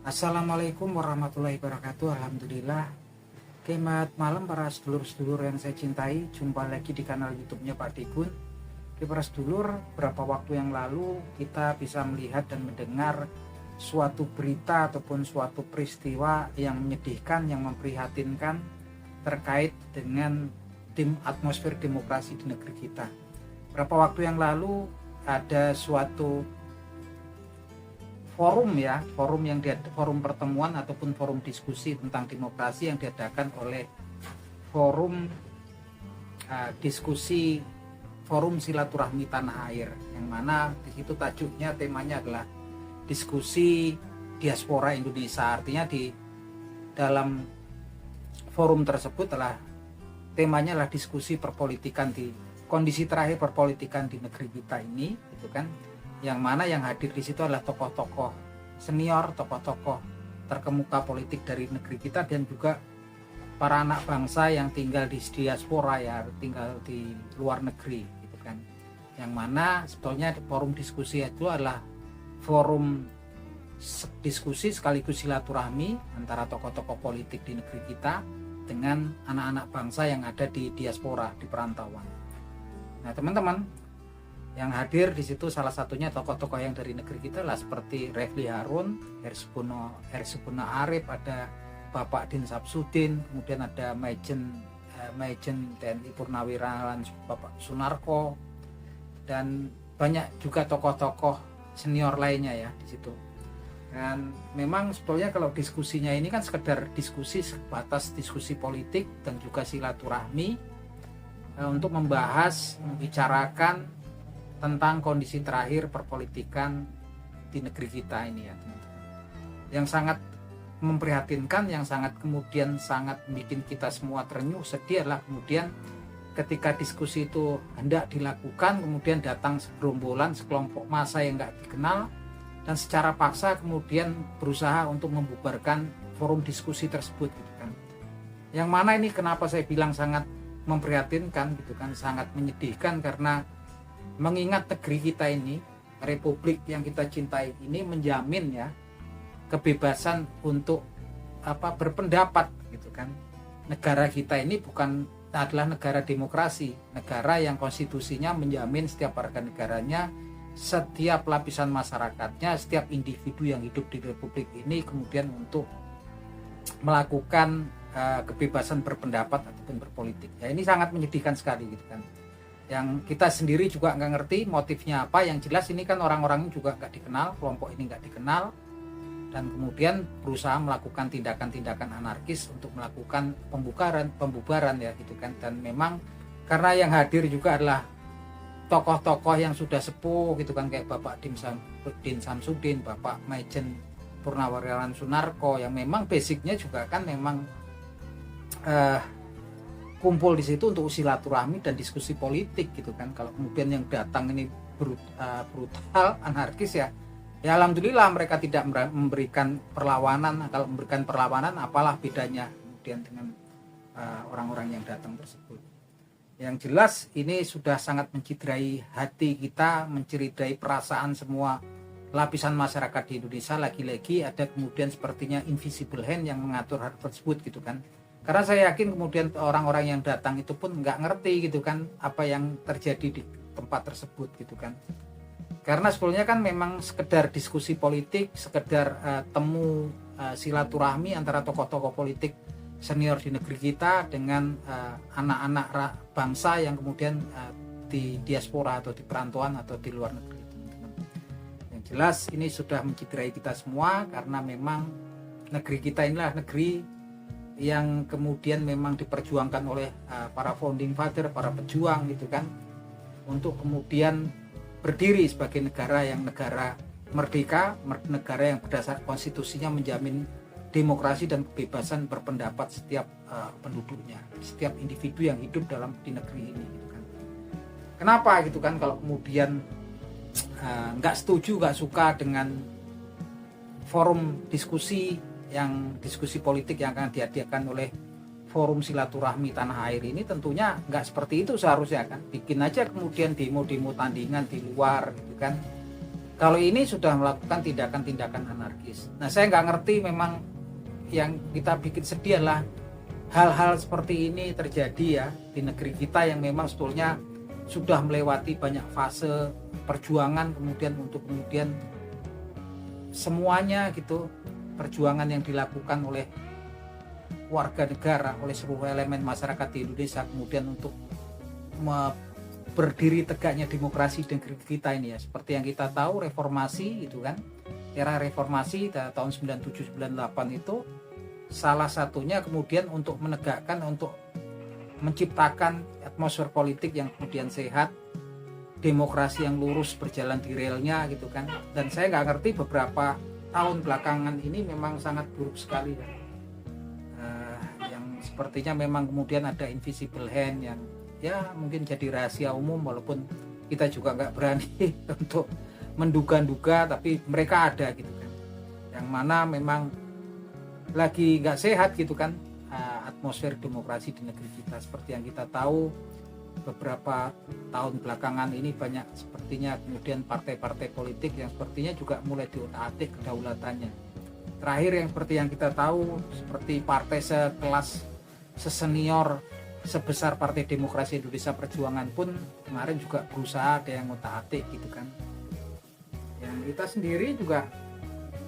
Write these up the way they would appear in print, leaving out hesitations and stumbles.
Assalamualaikum warahmatullahi wabarakatuh. Alhamdulillah. Selamat malam para sedulur-sedulur yang saya cintai. Jumpa lagi di kanal YouTube-nya Pak Digun. Oke, para sedulur, beberapa waktu yang lalu kita bisa melihat dan mendengar suatu berita ataupun suatu peristiwa yang menyedihkan, yang memprihatinkan terkait dengan atmosfer demokrasi di negeri kita. Beberapa waktu yang lalu ada suatu forum pertemuan ataupun forum diskusi tentang demokrasi yang diadakan oleh forum diskusi forum silaturahmi tanah air, yang mana di situ tajuknya temanya adalah diskusi diaspora Indonesia. Artinya di dalam forum tersebut temanya adalah diskusi perpolitikan di kondisi terakhir perpolitikan di negeri kita ini, gitu kan. Yang mana yang hadir di situ adalah tokoh-tokoh senior, tokoh-tokoh terkemuka politik dari negeri kita, dan juga para anak bangsa yang tinggal di diaspora, ya, tinggal di luar negeri, gitu kan. Yang mana sebetulnya forum diskusi itu adalah forum diskusi sekaligus silaturahmi antara tokoh-tokoh politik di negeri kita dengan anak-anak bangsa yang ada di diaspora, di perantauan. Nah, teman-teman, yang hadir di situ salah satunya tokoh-tokoh yang dari negeri kita lah, seperti Refli Harun, Hersubuna Arif, ada Bapak Din Sabsudin, kemudian ada Majen TNI Purnawirawan Bapak Sunarko, dan banyak juga tokoh-tokoh senior lainnya ya di situ. Dan memang sebetulnya kalau diskusinya ini kan sekedar diskusi, sebatas diskusi politik dan juga silaturahmi untuk membicarakan tentang kondisi terakhir perpolitikan di negeri kita ini, ya teman-teman. Yang sangat memprihatinkan, yang sangat bikin kita semua terenyuh, sedih adalah kemudian ketika diskusi itu hendak dilakukan, kemudian datang segerombolan, sekelompok massa yang nggak dikenal, dan secara paksa kemudian berusaha untuk membubarkan forum diskusi tersebut, gitu kan. Yang mana ini kenapa saya bilang sangat memprihatinkan, gitu kan, sangat menyedihkan, karena mengingat negeri kita ini, republik yang kita cintai ini menjamin ya kebebasan untuk berpendapat, gitu kan. Negara kita ini adalah negara demokrasi, negara yang konstitusinya menjamin setiap warga negaranya, setiap lapisan masyarakatnya, setiap individu yang hidup di republik ini kemudian untuk melakukan kebebasan berpendapat ataupun berpolitik. Ya, ini sangat menyedihkan sekali, gitu kan. Yang kita sendiri juga nggak ngerti motifnya apa. Yang jelas ini kan orang-orang juga nggak dikenal, kelompok ini nggak dikenal, dan kemudian berusaha melakukan tindakan-tindakan anarkis untuk melakukan pembubaran ya, gitu kan. Dan memang karena yang hadir juga adalah tokoh-tokoh yang sudah sepuh, gitu kan, kayak Bapak Din Samsudin, Bapak Majen Purnawirawan Sunarko, yang memang basicnya juga kan memang kumpul di situ untuk silaturahmi dan diskusi politik, gitu kan. Kalau kemudian yang datang ini brutal, anarkis, ya alhamdulillah mereka tidak memberikan perlawanan. Kalau memberikan perlawanan, apalah bedanya kemudian dengan orang-orang yang datang tersebut. Yang jelas ini sudah sangat menciderai hati kita, menciderai perasaan semua lapisan masyarakat di Indonesia. Lagi-lagi ada kemudian sepertinya invisible hand yang mengatur hal tersebut, gitu kan. Karena saya yakin kemudian orang-orang yang datang itu pun nggak ngerti, gitu kan, apa yang terjadi di tempat tersebut, gitu kan. Karena sebetulnya kan memang sekedar diskusi politik, sekedar temu silaturahmi antara tokoh-tokoh politik senior di negeri kita dengan anak-anak bangsa yang kemudian di diaspora atau di perantauan atau di luar negeri, teman-teman. Yang jelas ini sudah menciderai kita semua, karena memang negeri kita inilah negeri yang kemudian memang diperjuangkan oleh para founding father, para pejuang, gitu kan, untuk kemudian berdiri sebagai negara merdeka, negara yang berdasar konstitusinya menjamin demokrasi dan kebebasan berpendapat setiap penduduknya, setiap individu yang hidup di negeri ini, gitu kan. Kenapa, gitu kan, kalau kemudian nggak setuju, nggak suka dengan forum diskusi politik yang akan diadakan oleh forum silaturahmi tanah air ini, tentunya nggak seperti itu seharusnya kan. Bikin aja kemudian demo-demo tandingan di luar, gitu kan, Kalau ini sudah melakukan tindakan-tindakan anarkis. Nah, saya nggak ngerti, memang yang kita bikin sedih adalah hal-hal seperti ini terjadi ya di negeri kita yang memang sebetulnya sudah melewati banyak fase perjuangan, kemudian untuk kemudian semuanya gitu, perjuangan yang dilakukan oleh warga negara, oleh seluruh elemen masyarakat di Indonesia, kemudian untuk berdiri tegaknya demokrasi di negeri kita ini ya. Seperti yang kita tahu, reformasi itu kan, era reformasi tahun 97-98 itu salah satunya kemudian untuk menegakkan, untuk menciptakan atmosfer politik yang kemudian sehat, demokrasi yang lurus berjalan di relnya gitu kan. Dan saya nggak ngerti beberapa tahun belakangan ini memang sangat buruk sekali kan. Yang sepertinya memang kemudian ada invisible hand yang ya mungkin jadi rahasia umum, walaupun kita juga nggak berani untuk menduga-duga, tapi mereka ada gitu kan, yang mana memang lagi nggak sehat gitu kan atmosfer demokrasi di negeri kita. Seperti yang kita tahu beberapa tahun belakangan ini banyak sepertinya kemudian partai-partai politik yang sepertinya juga mulai diutak-atik kedaulatannya. Terakhir yang seperti yang kita tahu, seperti partai sekelas sesenior sebesar Partai Demokrasi Indonesia Perjuangan pun kemarin juga berusaha ada yang ngotak-atik gitu kan. Yang kita sendiri juga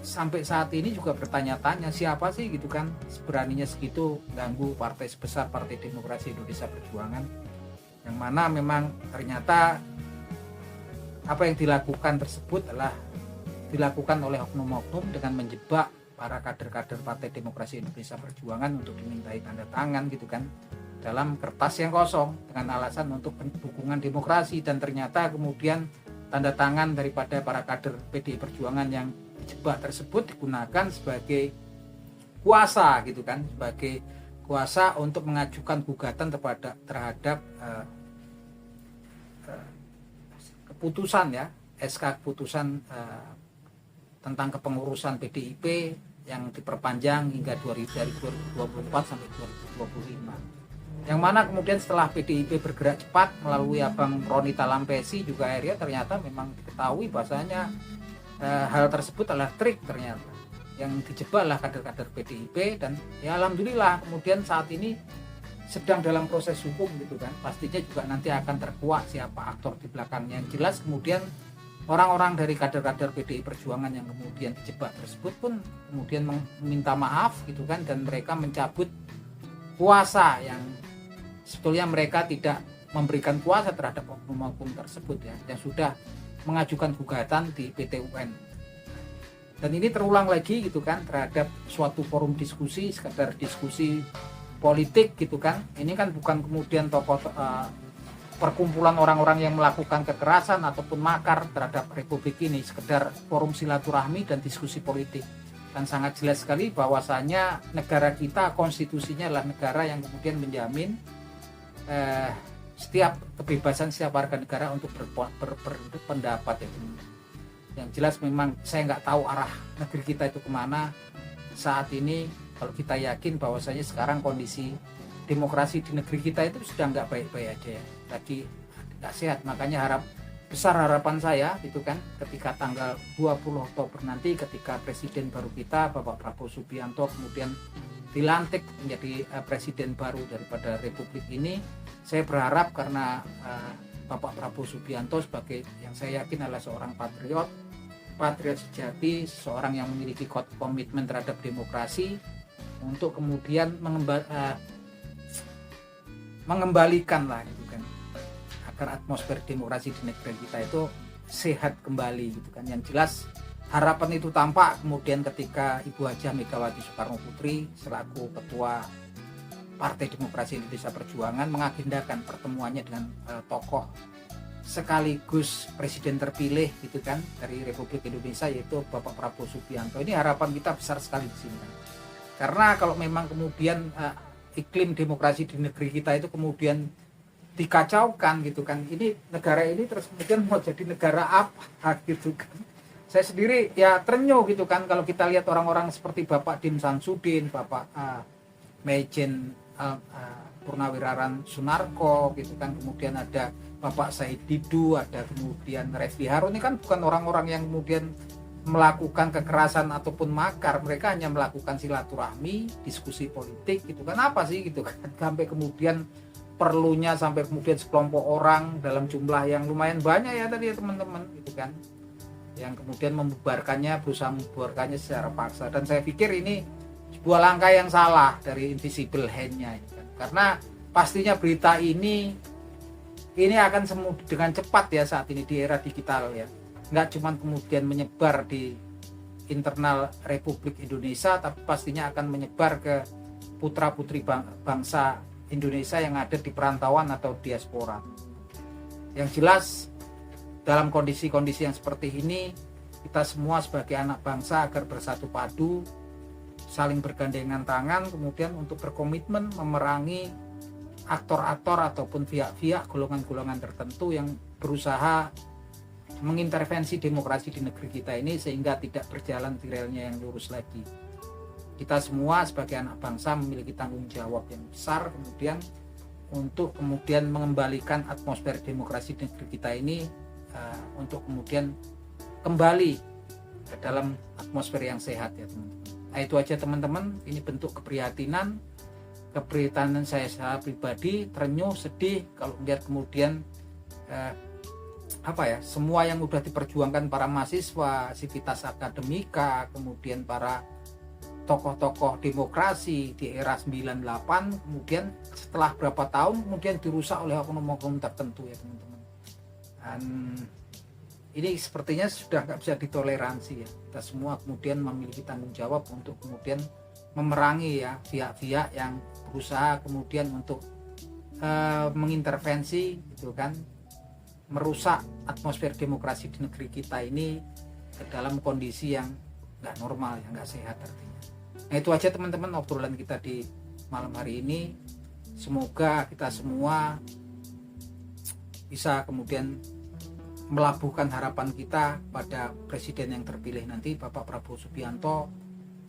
sampai saat ini juga bertanya-tanya, siapa sih gitu kan seberaninya segitu ganggu partai sebesar Partai Demokrasi Indonesia Perjuangan, yang mana memang ternyata apa yang dilakukan tersebut adalah dilakukan oleh oknum-oknum dengan menjebak para kader-kader Partai Demokrasi Indonesia Perjuangan untuk dimintai tanda tangan gitu kan dalam kertas yang kosong dengan alasan untuk dukungan demokrasi. Dan ternyata kemudian tanda tangan daripada para kader PDI Perjuangan yang dijebak tersebut digunakan sebagai kuasa gitu kan, sebagai kuasa untuk mengajukan gugatan terhadap keputusan ya, SK keputusan tentang kepengurusan PDIP yang diperpanjang hingga dari 2024 sampai 2025. Yang mana kemudian setelah PDIP bergerak cepat melalui Abang Roni Talampesi juga akhirnya ternyata memang diketahui bahasanya hal tersebut adalah trik, ternyata yang dijebaklah kader-kader PDIP. Dan ya alhamdulillah kemudian saat ini sedang dalam proses hukum gitu kan. Pastinya juga nanti akan terkuak siapa aktor di belakangnya. Yang jelas kemudian orang-orang dari kader-kader PDI Perjuangan yang kemudian dijebak tersebut pun kemudian meminta maaf gitu kan, dan mereka mencabut kuasa yang sebetulnya mereka tidak memberikan kuasa terhadap oknum-oknum tersebut ya, yang sudah mengajukan gugatan di PT UN. Dan ini terulang lagi gitu kan terhadap suatu forum diskusi, sekedar diskusi politik gitu kan. Ini kan bukan kemudian tokoh perkumpulan orang-orang yang melakukan kekerasan ataupun makar terhadap Republik ini, sekedar forum silaturahmi dan diskusi politik. Dan sangat jelas sekali bahwasanya negara kita, konstitusinya adalah negara yang kemudian menjamin setiap kebebasan setiap warga negara untuk berpendapat ya. Yang jelas memang saya nggak tahu arah negeri kita itu kemana saat ini. Kalau kita yakin bahwasanya sekarang kondisi demokrasi di negeri kita itu sudah nggak baik-baik aja ya, lagi nggak sehat. Makanya harapan saya itu kan ketika tanggal 20 Oktober nanti, ketika presiden baru kita Bapak Prabowo Subianto kemudian dilantik menjadi presiden baru daripada Republik ini, saya berharap karena Bapak Prabowo Subianto sebagai yang saya yakin adalah seorang patriot sejati, seorang yang memiliki komitmen terhadap demokrasi, untuk kemudian mengembalikan lah gitu kan, agar atmosfer demokrasi di negara kita itu sehat kembali gitu kan. Yang jelas harapan itu tampak kemudian ketika Ibu Hajah Megawati Soekarno Putri selaku Ketua Partai Demokrasi Indonesia Perjuangan mengagendakan pertemuannya dengan tokoh sekaligus presiden terpilih gitu kan dari Republik Indonesia, yaitu Bapak Prabowo Subianto. Ini harapan kita besar sekali di sini kan. Karena kalau memang kemudian iklim demokrasi di negeri kita itu kemudian dikacaukan gitu kan, ini negara ini terus kemudian mau jadi negara apa gitu kan. Saya sendiri ya terenyuh gitu kan kalau kita lihat orang-orang seperti Bapak Din Samsudin, Bapak Maijen Purnawirawan Sunarko gitu kan, kemudian ada Bapak Said Didu, ada kemudian Refli Harun. Ini kan bukan orang-orang yang kemudian melakukan kekerasan ataupun makar, mereka hanya melakukan silaturahmi, diskusi politik gitu kan, apa sih gitu kan, sampai kemudian perlunya sampai kemudian sekelompok orang dalam jumlah yang lumayan banyak ya tadi ya teman-teman gitu kan, yang kemudian berusaha membubarkannya secara paksa. Dan saya pikir ini sebuah langkah yang salah dari invisible hand-nya gitu kan. Karena pastinya berita ini akan dengan cepat ya saat ini di era digital ya, nggak cuma kemudian menyebar di internal Republik Indonesia, tapi pastinya akan menyebar ke putra-putri bangsa Indonesia yang ada di perantauan atau diaspora. Yang jelas dalam kondisi-kondisi yang seperti ini, kita semua sebagai anak bangsa agar bersatu padu, saling bergandengan tangan, kemudian untuk berkomitmen memerangi aktor-aktor ataupun pihak-pihak golongan-golongan tertentu yang berusaha mengintervensi demokrasi di negeri kita ini sehingga tidak berjalan di relnya yang lurus lagi. Kita semua sebagai anak bangsa memiliki tanggung jawab yang besar kemudian untuk kemudian mengembalikan atmosfer demokrasi di negeri kita ini, untuk kemudian kembali ke dalam atmosfer yang sehat ya teman-teman. Nah, itu aja teman-teman, ini bentuk keprihatinan saya pribadi, terenyuh, sedih kalau melihat kemudian semua yang udah diperjuangkan para mahasiswa, Civitas Akademika, kemudian para tokoh-tokoh demokrasi di era 98, kemudian setelah berapa tahun kemudian dirusak oleh oknum-oknum tertentu ya teman-teman. Dan ini sepertinya sudah nggak bisa ditoleransi ya. Kita semua kemudian memiliki tanggung jawab untuk kemudian memerangi ya pihak-pihak yang berusaha kemudian untuk mengintervensi gitu kan, merusak atmosfer demokrasi di negeri kita ini ke dalam kondisi yang nggak normal, yang nggak sehat artinya. Nah itu aja teman-teman obrolan kita di malam hari ini. Semoga kita semua bisa kemudian melabuhkan harapan kita pada presiden yang terpilih nanti, Bapak Prabowo Subianto,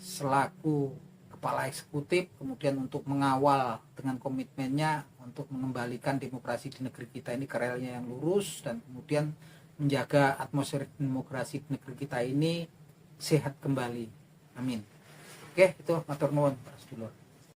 selaku kepala eksekutif, kemudian untuk mengawal dengan komitmennya untuk mengembalikan demokrasi di negeri kita ini ke relnya yang lurus, dan kemudian menjaga atmosfer demokrasi di negeri kita ini sehat kembali. Amin. Oke, itu matur nuwun Pak Sedulur.